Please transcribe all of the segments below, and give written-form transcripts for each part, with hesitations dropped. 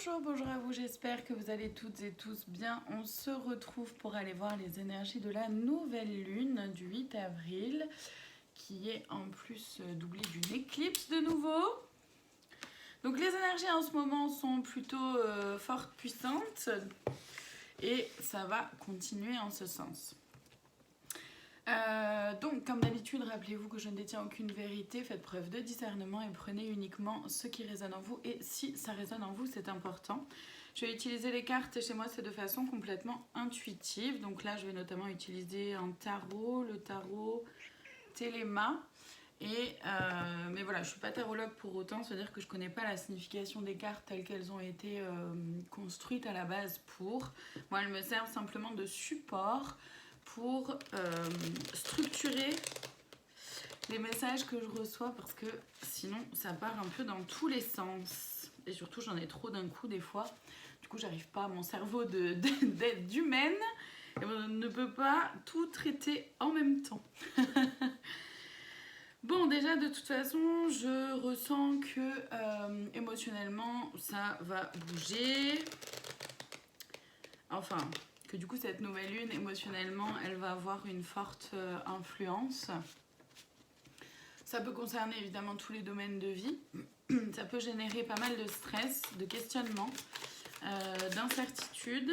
Bonjour à vous, j'espère que vous allez toutes et tous bien. On se retrouve pour aller voir les énergies de la nouvelle lune du 8 avril, qui est en plus doublée d'une éclipse de nouveau. Donc les énergies en ce moment sont plutôt fortes, puissantes, et ça va continuer en ce sens. Donc, comme d'habitude, rappelez-vous que je ne détiens aucune vérité, faites preuve de discernement et prenez uniquement ce qui résonne en vous. Et si ça résonne en vous, c'est important. Je vais utiliser les cartes chez moi, c'est de façon complètement intuitive. Donc là, je vais notamment utiliser un tarot, le tarot Téléma. Mais voilà, je ne suis pas tarologue pour autant, c'est-à-dire que je ne connais pas la signification des cartes telles qu'elles ont été construites à la base pour. Moi, elles me servent simplement de support pour structurer les messages que je reçois, parce que sinon ça part un peu dans tous les sens et surtout j'en ai trop d'un coup des fois, du coup j'arrive pas, mon cerveau d'être humaine ne peut pas tout traiter en même temps. Bon, déjà de toute façon je ressens que émotionnellement ça va bouger, enfin que du coup cette nouvelle lune émotionnellement elle va avoir une forte influence. Ça peut concerner évidemment tous les domaines de vie. Ça peut générer pas mal de stress, de questionnement, d'incertitude,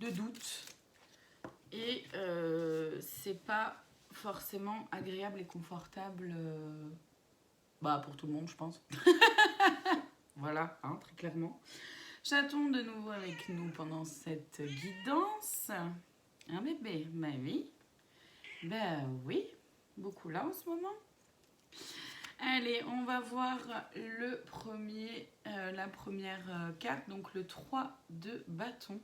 de doute. Et c'est pas forcément agréable et confortable pour tout le monde, je pense. Voilà, hein, très clairement. Chaton de nouveau avec nous pendant cette guidance. Un bébé, bah oui. Ben oui, beaucoup là en ce moment. Allez, on va voir la première carte, donc le 3 de bâton.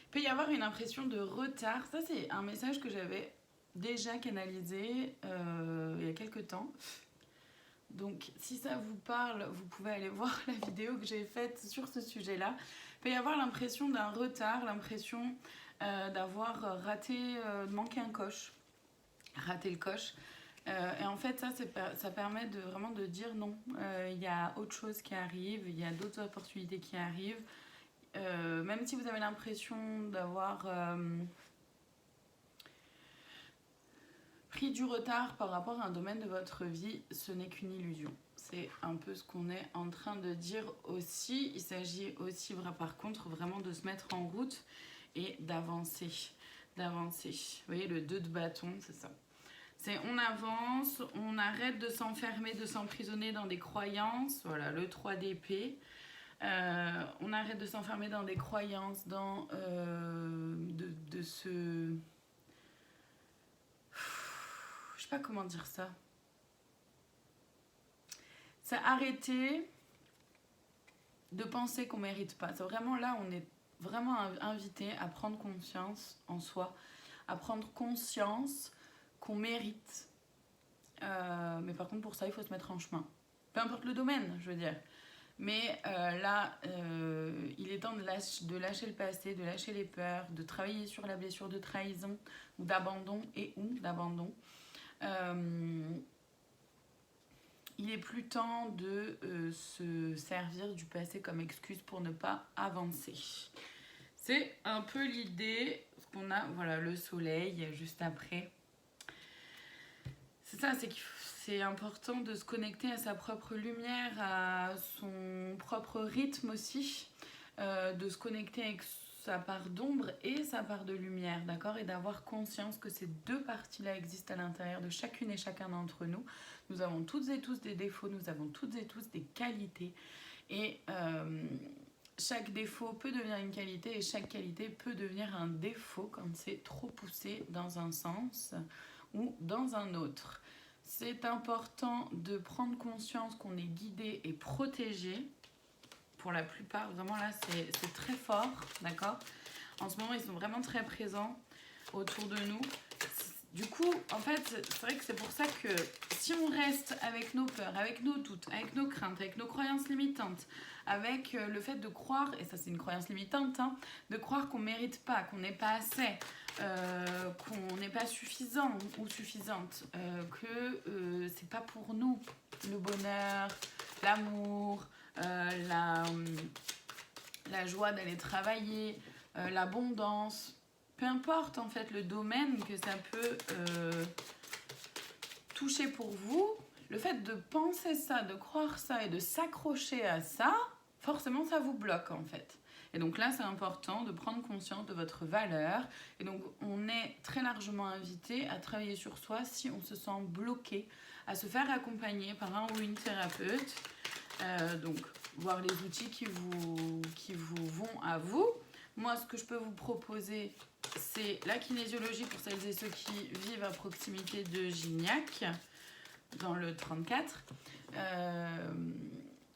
Il peut y avoir une impression de retard. Ça, c'est un message que j'avais déjà canalisé il y a quelques temps. Donc, si ça vous parle, vous pouvez aller voir la vidéo que j'ai faite sur ce sujet-là. Il peut y avoir l'impression d'un retard, l'impression d'avoir raté, de manquer un coche, rater le coche. Et en fait, ça permet vraiment de dire non. Il y a autre chose qui arrive, il y a d'autres opportunités qui arrivent. Même si vous avez l'impression d'avoir pris du retard par rapport à un domaine de votre vie, ce n'est qu'une illusion. C'est un peu ce qu'on est en train de dire aussi. Il s'agit aussi, par contre, vraiment de se mettre en route et d'avancer. Vous voyez, le 2 de bâton, c'est ça. C'est on avance, on arrête de s'enfermer, de s'emprisonner dans des croyances. Voilà, le 3 d'épée. On arrête de s'enfermer dans des croyances, de se... Je sais pas comment dire ça. C'est arrêter de penser qu'on mérite pas. C'est vraiment là, on est vraiment invité à prendre conscience en soi, à prendre conscience qu'on mérite. Mais par contre, pour ça, il faut se mettre en chemin. Peu importe le domaine, je veux dire. Mais il est temps de lâcher le passé, de lâcher les peurs, de travailler sur la blessure de trahison ou d'abandon il est plus temps de se servir du passé comme excuse pour ne pas avancer. C'est un peu l'idée, parce qu'on a le soleil juste après. C'est ça, c'est important de se connecter à sa propre lumière, à son propre rythme aussi, de se connecter avec sa part d'ombre et sa part de lumière, d'accord? Et d'avoir conscience que ces deux parties-là existent à l'intérieur de chacune et chacun d'entre nous. Nous avons toutes et tous des défauts, nous avons toutes et tous des qualités. Et chaque défaut peut devenir une qualité et chaque qualité peut devenir un défaut quand c'est trop poussé dans un sens ou dans un autre. C'est important de prendre conscience qu'on est guidé et protégé. Pour la plupart, vraiment là, c'est très fort, d'accord? En ce moment, ils sont vraiment très présents autour de nous. Du coup, en fait, c'est vrai que c'est pour ça que si on reste avec nos peurs, avec nos doutes, avec nos craintes, avec nos croyances limitantes, avec le fait de croire, et ça c'est une croyance limitante, hein, de croire qu'on ne mérite pas, qu'on n'est pas assez, qu'on n'est pas suffisant ou suffisante, que c'est pas pour nous le bonheur, l'amour, la la joie d'aller travailler, l'abondance, peu importe en fait le domaine que ça peut toucher pour vous, le fait de penser ça, de croire ça et de s'accrocher à ça, forcément ça vous bloque en fait. Et donc là, c'est important de prendre conscience de votre valeur. Et donc, on est très largement invité à travailler sur soi si on se sent bloqué, à se faire accompagner par un ou une thérapeute. Donc, voir les outils qui vous vont à vous. Moi, ce que je peux vous proposer, c'est la kinésiologie pour celles et ceux qui vivent à proximité de Gignac, dans le 34.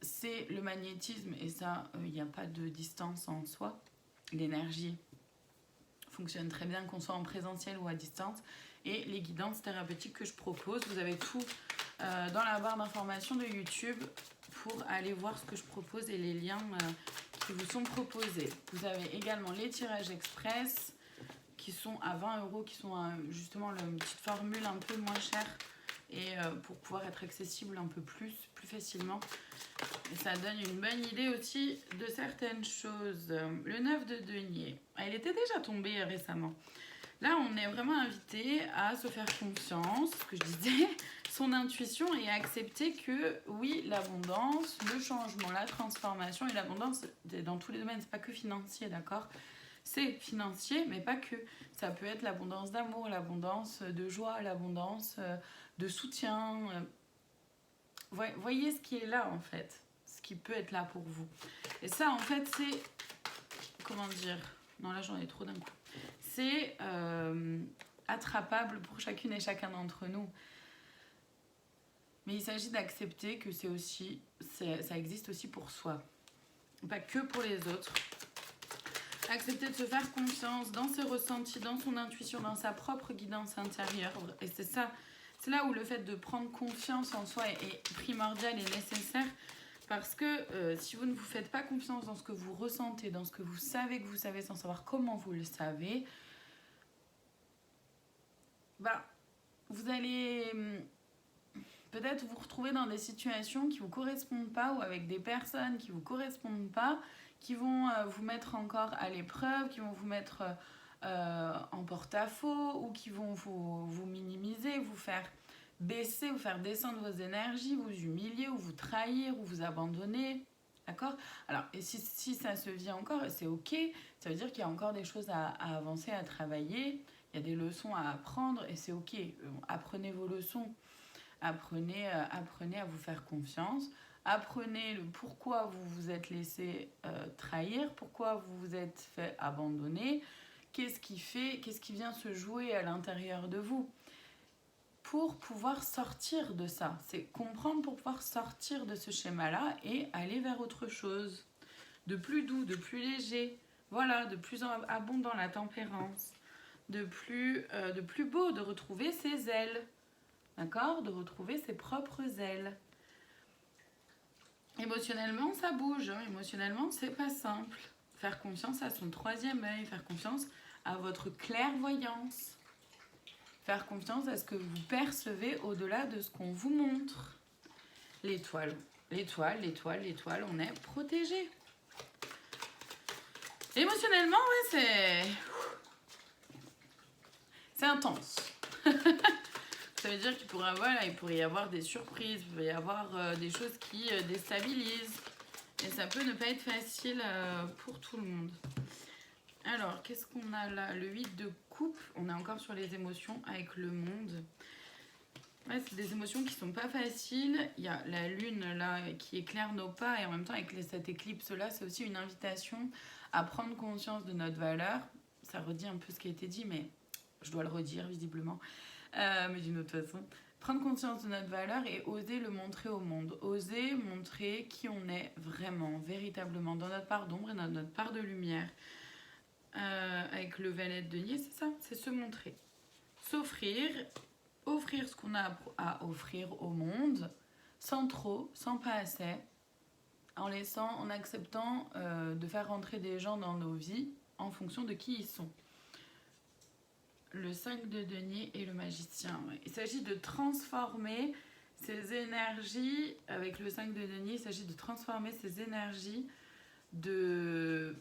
C'est le magnétisme, et ça, il n'y a pas de distance en soi. L'énergie fonctionne très bien, qu'on soit en présentiel ou à distance. Et les guidances thérapeutiques que je propose, vous avez tout dans la barre d'information de YouTube pour aller voir ce que je propose et les liens qui vous sont proposés. Vous avez également les tirages express qui sont à 20 €, qui sont justement une petite formule un peu moins chère et pour pouvoir être accessible un peu plus facilement. Et ça donne une bonne idée aussi de certaines choses. Le 9 de denier, il était déjà tombé récemment. Là, on est vraiment invité à se faire confiance, ce que je disais, son intuition, et à accepter que oui, l'abondance, le changement, la transformation, et l'abondance dans tous les domaines, c'est pas que financier, d'accord ? C'est financier, mais pas que. Ça peut être l'abondance d'amour, l'abondance de joie, l'abondance de soutien. Voyez ce qui est là, en fait. Ce qui peut être là pour vous. Et ça, en fait, c'est... Comment dire ? Non, là, j'en ai trop d'un coup. C'est attrapable pour chacune et chacun d'entre nous. Mais il s'agit d'accepter que ça existe aussi pour soi. Pas que pour les autres. Accepter de se faire confiance dans ses ressentis, dans son intuition, dans sa propre guidance intérieure. Et c'est ça, c'est là où le fait de prendre confiance en soi est primordial et nécessaire. Parce que si vous ne vous faites pas confiance dans ce que vous ressentez, dans ce que vous savez sans savoir comment vous le savez, vous allez peut-être vous retrouver dans des situations qui ne vous correspondent pas ou avec des personnes qui ne vous correspondent pas, qui vont vous mettre encore à l'épreuve, qui vont vous mettre en porte-à-faux ou qui vont vous minimiser, vous faire baisser, vous faire descendre vos énergies, vous humilier ou vous trahir ou vous abandonner. D'accord ? Alors, et si ça se vit encore, c'est ok. Ça veut dire qu'il y a encore des choses à avancer, à travailler. Il y a des leçons à apprendre et c'est ok. Apprenez vos leçons. Apprenez à vous faire confiance. Apprenez le pourquoi vous vous êtes laissé trahir, pourquoi vous vous êtes fait abandonner, qu'est-ce qui vient se jouer à l'intérieur de vous pour pouvoir sortir de ça. C'est comprendre pour pouvoir sortir de ce schéma-là et aller vers autre chose, de plus doux, de plus léger, voilà, de plus abondant, la tempérance, de plus beau, de retrouver ses ailes, d'accord, de retrouver ses propres ailes. Émotionnellement, ça bouge. Émotionnellement, c'est pas simple. Faire confiance à son troisième œil, faire confiance à votre clairvoyance, faire confiance à ce que vous percevez au-delà de ce qu'on vous montre. L'étoile, on est protégé. Émotionnellement, ouais, c'est intense. Ça veut dire qu'il pourrait y avoir des surprises, il pourrait y avoir des choses qui déstabilisent. Et ça peut ne pas être facile pour tout le monde. Alors, qu'est-ce qu'on a là ? Le 8 de coupe, on est encore sur les émotions avec le monde. Ouais, c'est des émotions qui sont pas faciles. Il y a la lune là qui éclaire nos pas et en même temps avec cette éclipse là, c'est aussi une invitation à prendre conscience de notre valeur. Ça redit un peu ce qui a été dit, mais je dois le redire visiblement. Mais d'une autre façon, prendre conscience de notre valeur et oser le montrer au monde, oser montrer qui on est vraiment, véritablement, dans notre part d'ombre et dans notre part de lumière. Avec le valet de denier, c'est ça, c'est se montrer, s'offrir, offrir ce qu'on a à offrir au monde, sans trop, sans pas assez, en acceptant de faire rentrer des gens dans nos vies en fonction de qui ils sont. Le 5 de denier et le magicien. Ouais. Il s'agit de transformer ces énergies, avec le 5 de denier, il s'agit de transformer ces énergies de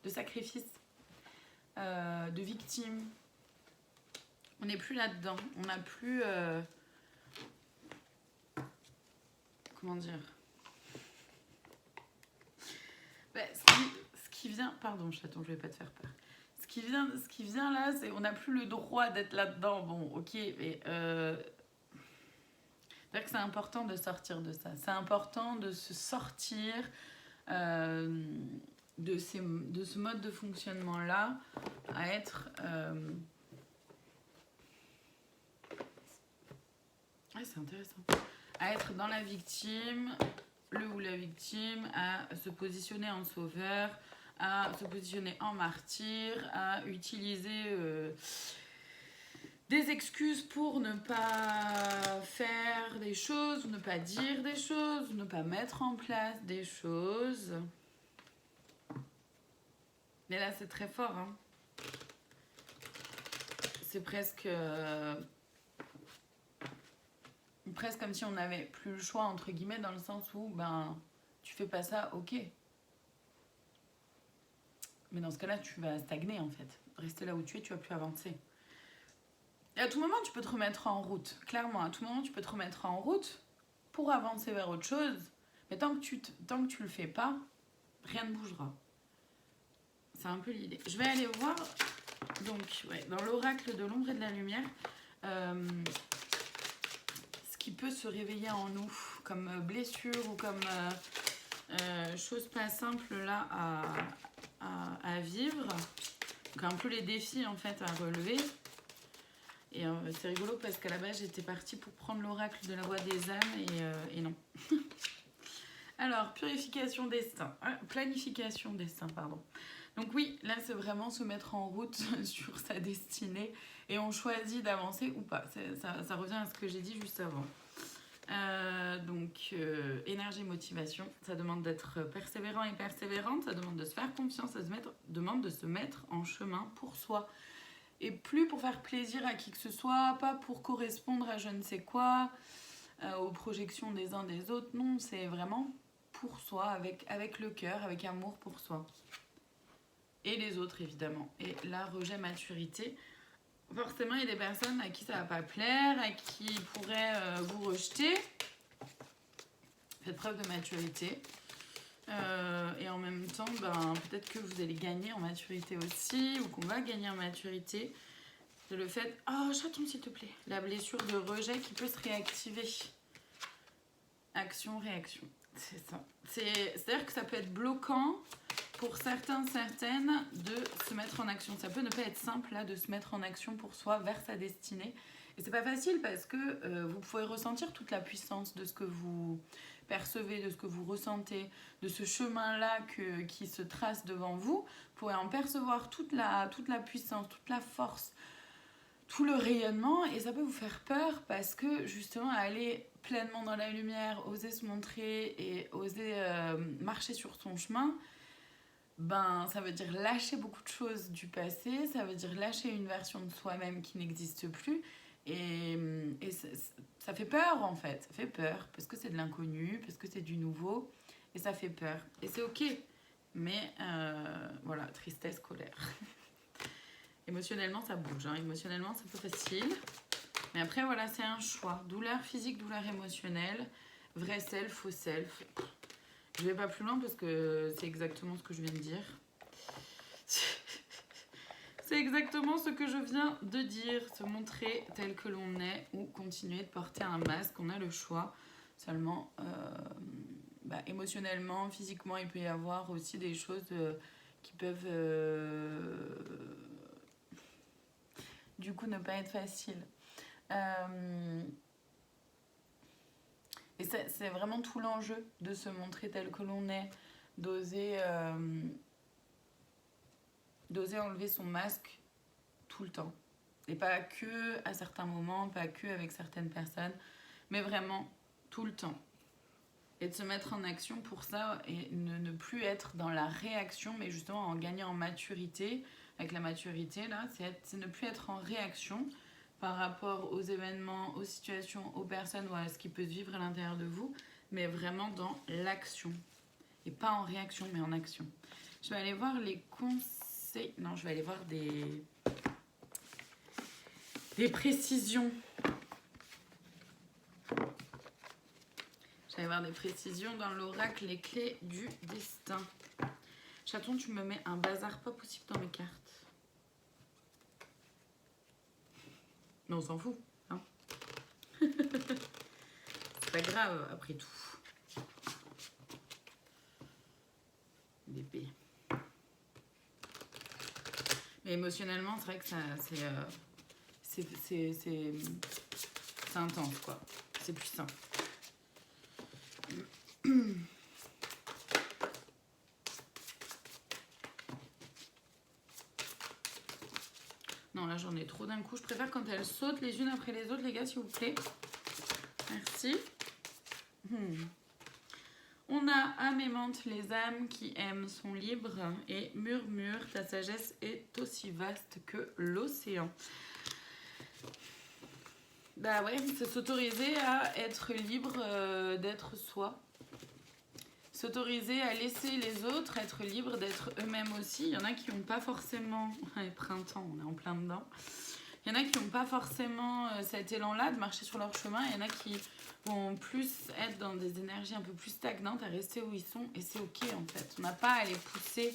sacrifice, de victime. On n'est plus là-dedans. On n'a plus... comment dire, ce qui vient... Pardon, chaton, je vais pas te faire peur. Ce qui vient là, c'est on n'a plus le droit d'être là-dedans. Bon, ok, mais... c'est-à-dire que c'est important de sortir de ça. C'est important de se sortir de ce mode de fonctionnement-là à être... Ouais, c'est intéressant. À être dans la victime, le ou la victime, à se positionner en sauveur, à se positionner en martyr, à utiliser des excuses pour ne pas faire des choses, ne pas dire des choses, ne pas mettre en place des choses. Mais là, c'est très fort, hein. C'est presque comme si on n'avait plus le choix, entre guillemets, dans le sens où, ben, tu fais pas ça, ok. Mais dans ce cas-là, tu vas stagner, en fait. Rester là où tu es, tu vas plus avancer. Et à tout moment, tu peux te remettre en route. Clairement, à tout moment, tu peux te remettre en route pour avancer vers autre chose. Mais tant que tu le fais pas, rien ne bougera. C'est un peu l'idée. Je vais aller voir, donc, ouais, dans l'oracle de l'ombre et de la lumière, ce qui peut se réveiller en nous, comme blessure ou comme chose pas simple là à vivre. Donc un peu les défis en fait à relever. Et c'est rigolo parce qu'à la base j'étais partie pour prendre l'oracle de la voix des âmes et non. Alors, purification destin, planification destin, pardon. Donc oui, là c'est vraiment se mettre en route sur sa destinée et on choisit d'avancer ou pas. Ça revient à ce que j'ai dit juste avant. Donc, énergie, motivation, ça demande d'être persévérant et persévérante, ça demande de se faire confiance, ça demande de se mettre en chemin pour soi. Et plus pour faire plaisir à qui que ce soit, pas pour correspondre à je ne sais quoi, aux projections des uns des autres. Non, c'est vraiment pour soi, avec le cœur, avec amour pour soi. Et les autres, évidemment. Et là, rejet, maturité. Forcément, il y a des personnes à qui ça va pas plaire, à qui pourraient vous rejeter. Faites preuve de maturité. Et en même temps, ben, peut-être que vous allez gagner en maturité aussi, ou qu'on va gagner en maturité. C'est le fait... Oh, chaton, s'il te plaît. La blessure de rejet qui peut se réactiver. Action, réaction. C'est ça. C'est-à-dire que ça peut être bloquant pour certaines de se mettre en action. Ça peut ne pas être simple là de se mettre en action pour soi vers sa destinée. Et c'est pas facile parce que vous pouvez ressentir toute la puissance de ce que vous percevez, de ce que vous ressentez, de ce chemin-là qui se trace devant vous. Vous pouvez en percevoir toute la puissance, toute la force, tout le rayonnement, et ça peut vous faire peur parce que justement aller pleinement dans la lumière, oser se montrer et oser marcher sur son chemin, ben ça veut dire lâcher beaucoup de choses du passé, ça veut dire lâcher une version de soi-même qui n'existe plus, et ça fait peur en fait, ça fait peur parce que c'est de l'inconnu, parce que c'est du nouveau, et ça fait peur, et c'est ok, mais voilà, tristesse, colère. Émotionnellement, ça bouge. Hein. Émotionnellement, c'est pas facile. Mais après, voilà, c'est un choix. Douleur physique, douleur émotionnelle. Vrai self, faux self. Je vais pas plus loin parce que c'est exactement ce que je viens de dire. C'est exactement ce que je viens de dire. Se montrer tel que l'on est ou continuer de porter un masque. On a le choix. Seulement, émotionnellement, physiquement, il peut y avoir aussi des choses qui peuvent... du coup ne pas être facile. Et c'est vraiment tout l'enjeu de se montrer tel que l'on est, d'oser enlever son masque tout le temps. Et pas que à certains moments, pas que avec certaines personnes, mais vraiment tout le temps. Et de se mettre en action pour ça et ne plus être dans la réaction, mais justement en gagnant en maturité. Avec la maturité, là, c'est ne plus être en réaction par rapport aux événements, aux situations, aux personnes ou à ce qui peut se vivre à l'intérieur de vous, mais vraiment dans l'action. Et pas en réaction, mais en action. Je vais aller voir les conseils. Non, je vais aller voir des précisions. Je vais aller voir des précisions dans l'oracle, les clés du destin. Chaton, tu me mets un bazar pas possible dans mes cartes. Mais on s'en fout, hein. C'est pas grave, après tout. Bébé. Mais émotionnellement, c'est vrai que ça, c'est intense, quoi. C'est puissant. Non, là, j'en ai trop d'un coup. Je préfère quand elles sautent les unes après les autres, les gars, s'il vous plaît. Merci. On a âme aimante, les âmes qui aiment sont libres, et murmure, ta sagesse est aussi vaste que l'océan. Bah ouais, c'est s'autoriser à être libre d'être soi. S'autoriser à laisser les autres être libres d'être eux-mêmes aussi. Il y en a qui n'ont pas forcément... printemps, on est en plein dedans. Il y en a qui n'ont pas forcément cet élan-là de marcher sur leur chemin. Il y en a qui vont plus être dans des énergies un peu plus stagnantes, à rester où ils sont. Et c'est ok en fait. On n'a pas à les pousser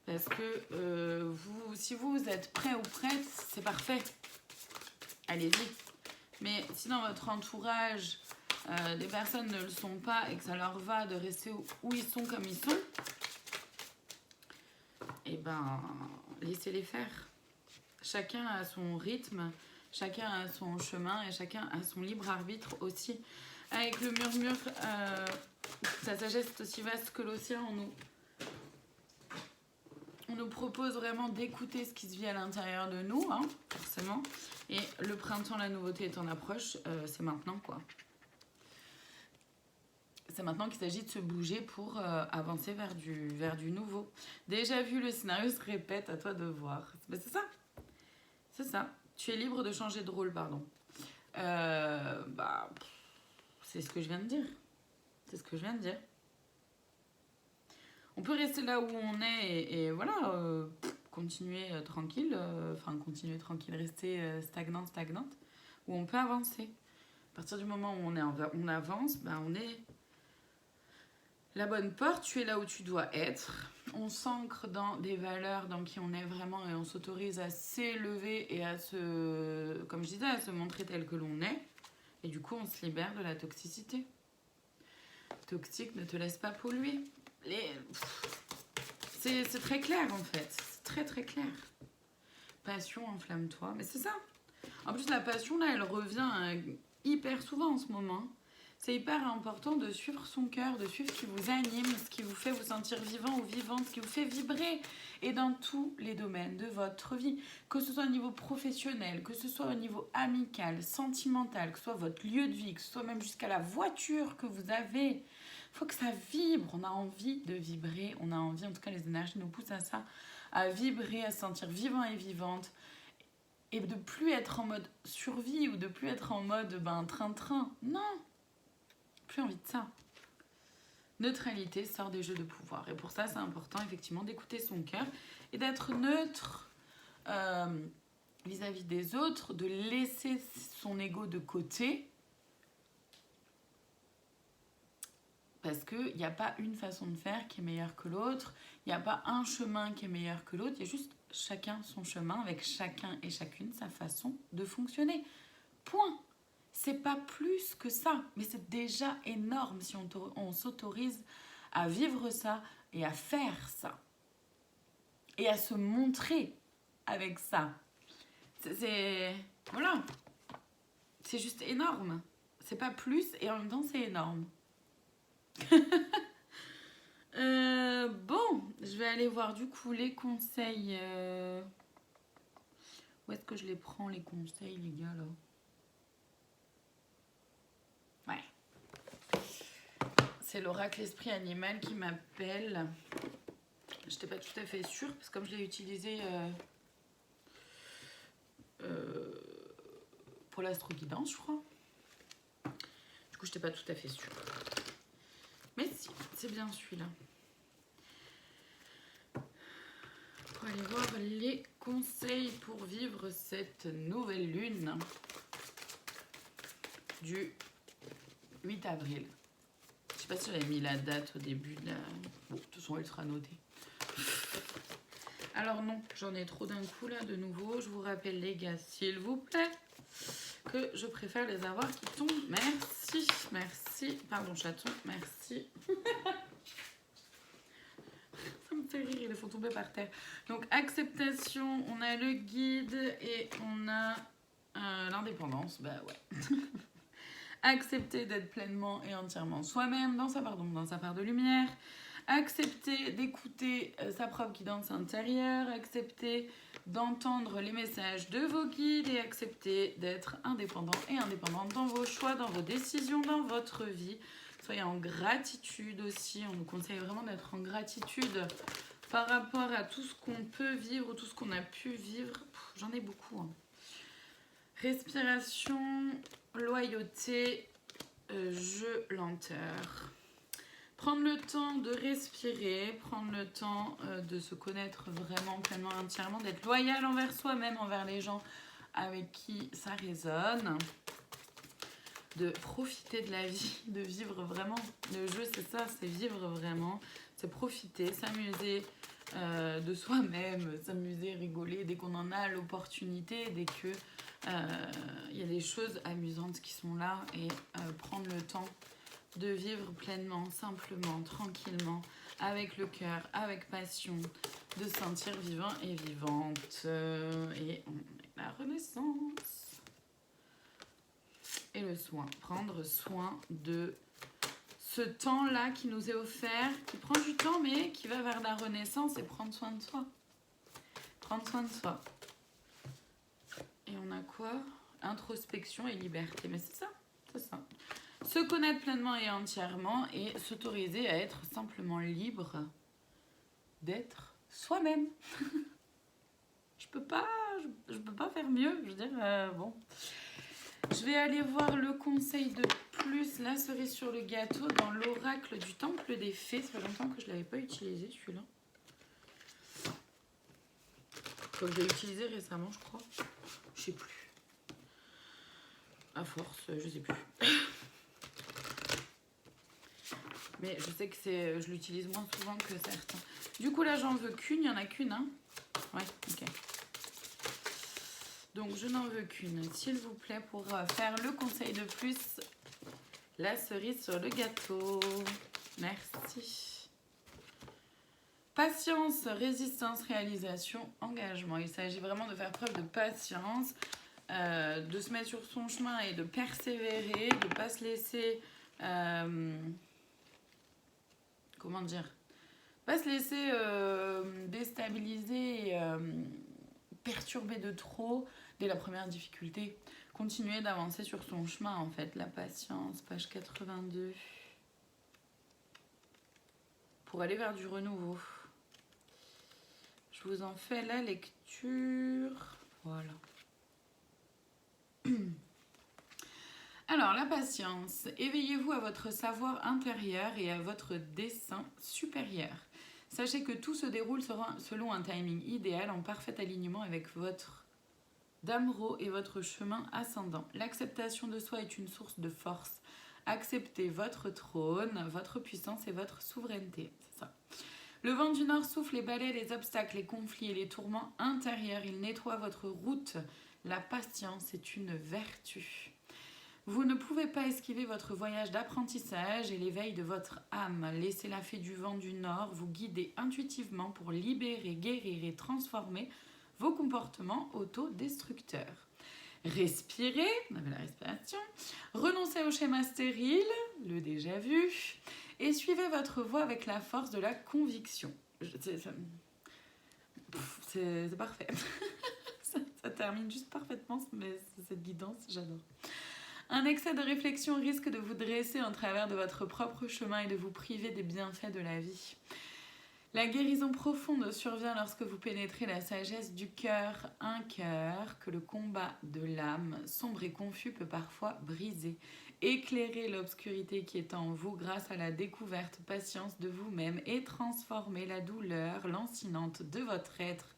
parce que si vous êtes prêt ou prête, c'est parfait. Allez-y. Mais si dans votre entourage, des personnes ne le sont pas et que ça leur va de rester où ils sont comme ils sont, et ben laissez-les faire. Chacun a son rythme, chacun a son chemin et chacun a son libre arbitre aussi. Avec le murmure, sa sagesse est aussi vaste que l'océan. On nous propose vraiment d'écouter ce qui se vit à l'intérieur de nous, hein, forcément. Et le printemps, la nouveauté est en approche, c'est maintenant, quoi. C'est maintenant qu'il s'agit de se bouger pour avancer vers du nouveau. Déjà vu, le scénario se répète, à toi de voir. Ben, c'est ça. C'est ça. Tu es libre de changer de rôle, pardon. C'est ce que je viens de dire. C'est ce que je viens de dire. On peut rester là où on est et voilà, continuer tranquille, continuer tranquille, rester stagnante, où on peut avancer. À partir du moment où on avance, on est la bonne porte, tu es là où tu dois être. On s'ancre dans des valeurs dans qui on est vraiment et on s'autorise à s'élever et à comme je disais, à se montrer tel que l'on est. Et du coup, on se libère de la toxicité. Toxique, ne te laisse pas polluer. C'est très clair en fait. C'est très très clair. Passion, enflamme-toi. Mais c'est ça. En plus, la passion, là, elle revient hyper souvent en ce moment. C'est hyper important de suivre son cœur, de suivre ce qui vous anime, ce qui vous fait vous sentir vivant ou vivante, ce qui vous fait vibrer. Et dans tous les domaines de votre vie, que ce soit au niveau professionnel, que ce soit au niveau amical, sentimental, que ce soit votre lieu de vie, que ce soit même jusqu'à la voiture que vous avez, il faut que ça vibre. On a envie de vibrer, on a envie, en tout cas les énergies nous poussent à ça, à vibrer, à se sentir vivant et vivante. Et de plus être en mode survie ou de plus être en mode train-train. Non, plus envie de ça. Neutralité sort des jeux de pouvoir. Et pour ça, c'est important effectivement d'écouter son cœur et d'être neutre vis-à-vis des autres, de laisser son ego de côté. Parce qu'il n'y a pas une façon de faire qui est meilleure que l'autre. Il n'y a pas un chemin qui est meilleur que l'autre. Il y a juste chacun son chemin, avec chacun et chacune sa façon de fonctionner. Point. C'est pas plus que ça. Mais c'est déjà énorme si on s'autorise à vivre ça et à faire ça. Et à se montrer avec ça. Voilà. C'est juste énorme. C'est pas plus et en même temps c'est énorme. Bon, je vais aller voir du coup les conseils. Où est-ce que je les prends les conseils, les gars, là? Ouais. C'est l'oracle esprit animal qui m'appelle. Je n'étais pas tout à fait sûre parce que comme je l'ai utilisé pour l'astro-guidance, je crois. Du coup, je n'étais pas tout à fait sûre. Mais si, c'est bien celui-là. Pour aller voir les conseils pour vivre cette nouvelle lune du 8 avril. Je sais pas si j'avais mis la date au début de la... Bon, de toute façon, elle sera notée. Alors non, j'en ai trop d'un coup là de nouveau. Je vous rappelle les gars, s'il vous plaît, que je préfère les avoir qui tombent. Merci, merci. Pardon chaton, merci. Ça me fait rire, ils les font tomber par terre. Donc acceptation, on a le guide et on a l'indépendance. Bah ouais. Accepter d'être pleinement et entièrement soi-même dans sa part de lumière. Accepter d'écouter sa propre guidance intérieure, accepter d'entendre les messages de vos guides et accepter d'être indépendant et indépendante dans vos choix, dans vos décisions, dans votre vie. Soyez en gratitude aussi, on nous conseille vraiment d'être en gratitude par rapport à tout ce qu'on peut vivre ou tout ce qu'on a pu vivre. J'en ai beaucoup. Hein. Respiration, loyauté, jeu, lenteur. Prendre le temps de respirer, prendre le temps de se connaître vraiment pleinement, entièrement, d'être loyal envers soi-même, envers les gens avec qui ça résonne, de profiter de la vie, de vivre vraiment. Le jeu, c'est ça, c'est vivre vraiment, c'est profiter, s'amuser de soi-même, s'amuser, rigoler dès qu'on en a l'opportunité, dès que y a des choses amusantes qui sont là et prendre le temps de vivre pleinement, simplement, tranquillement, avec le cœur, avec passion, de se sentir vivant et vivante. Et la renaissance. Et le soin. Prendre soin de ce temps-là qui nous est offert, qui prend du temps, mais qui va vers la renaissance et prendre soin de soi. Prendre soin de soi. Et on a quoi? Introspection et liberté. Mais c'est ça, c'est ça. Se connaître pleinement et entièrement et s'autoriser à être simplement libre d'être soi-même. je peux pas faire mieux. Je veux dire, bon. Je vais aller voir le conseil de plus, la cerise sur le gâteau dans l'oracle du temple des fées. Ça fait longtemps que je l'avais pas utilisé celui-là. Comme je l'ai utilisé récemment, je crois. Je sais plus. À force, je sais plus. Mais je sais que je l'utilise moins souvent que certains. Du coup, là, j'en veux qu'une. Il n'y en a qu'une, hein? Ouais, ok. Donc, je n'en veux qu'une, s'il vous plaît, pour faire le conseil de plus. La cerise sur le gâteau. Merci. Patience, résistance, réalisation, engagement. Il s'agit vraiment de faire preuve de patience, de se mettre sur son chemin et de persévérer, de ne pas se laisser... comment dire, pas se laisser déstabiliser et perturber de trop dès la première difficulté. Continuer d'avancer sur son chemin en fait. La patience, page 82. Pour aller vers du renouveau. Je vous en fais la lecture. Voilà. Alors, la patience. Éveillez-vous à votre savoir intérieur et à votre dessein supérieur. Sachez que tout se déroule selon un timing idéal en parfait alignement avec votre Damro et votre chemin ascendant. L'acceptation de soi est une source de force. Acceptez votre trône, votre puissance et votre souveraineté. C'est ça. Le vent du nord souffle et balaie les obstacles, les conflits et les tourments intérieurs. Il nettoie votre route. La patience est une vertu. Vous ne pouvez pas esquiver votre voyage d'apprentissage et l'éveil de votre âme. Laissez la fée du vent du Nord vous guider intuitivement pour libérer, guérir et transformer vos comportements autodestructeurs. Respirez, on avait la respiration, renoncez au schéma stérile, le déjà vu, et suivez votre voie avec la force de la conviction. C'est parfait. ça termine juste parfaitement cette guidance, j'adore. Un excès de réflexion risque de vous dresser en travers de votre propre chemin et de vous priver des bienfaits de la vie. La guérison profonde survient lorsque vous pénétrez la sagesse du cœur, un cœur que le combat de l'âme sombre et confus peut parfois briser. Éclairez l'obscurité qui est en vous grâce à la découverte patience de vous-même et transformez la douleur lancinante de votre être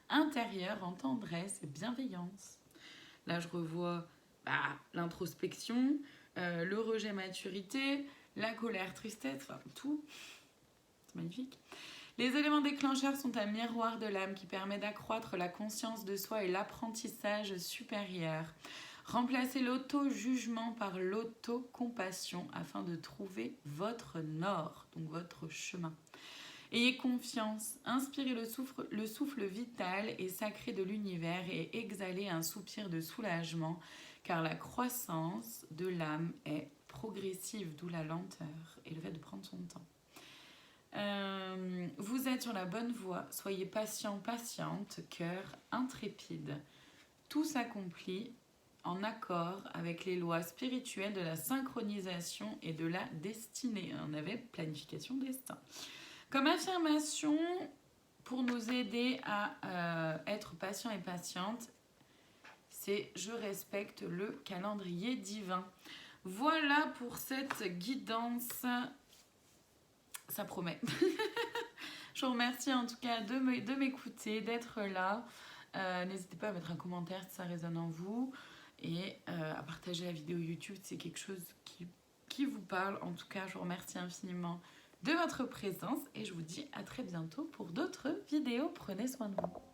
intérieur en tendresse et bienveillance. Là, je revois l'introspection, le rejet maturité, la colère tristesse, enfin tout. C'est magnifique. Les éléments déclencheurs sont un miroir de l'âme qui permet d'accroître la conscience de soi et l'apprentissage supérieur. Remplacez l'auto-jugement par l'auto-compassion afin de trouver votre nord, donc votre chemin. Ayez confiance, inspirez le souffle vital et sacré de l'univers et exhalez un soupir de soulagement, car la croissance de l'âme est progressive, d'où la lenteur et le fait de prendre son temps. Vous êtes sur la bonne voie, soyez patient, patiente, cœur intrépide. Tout s'accomplit en accord avec les lois spirituelles de la synchronisation et de la destinée. On avait planification destin. Comme affirmation, pour nous aider à être patient et patiente, c'est « Je respecte le calendrier divin ». Voilà pour cette guidance. Ça promet. Je vous remercie en tout cas de m'écouter, d'être là. N'hésitez pas à mettre un commentaire si ça résonne en vous et à partager la vidéo YouTube si c'est quelque chose qui vous parle. En tout cas, je vous remercie infiniment de votre présence et je vous dis à très bientôt pour d'autres vidéos. Prenez soin de vous.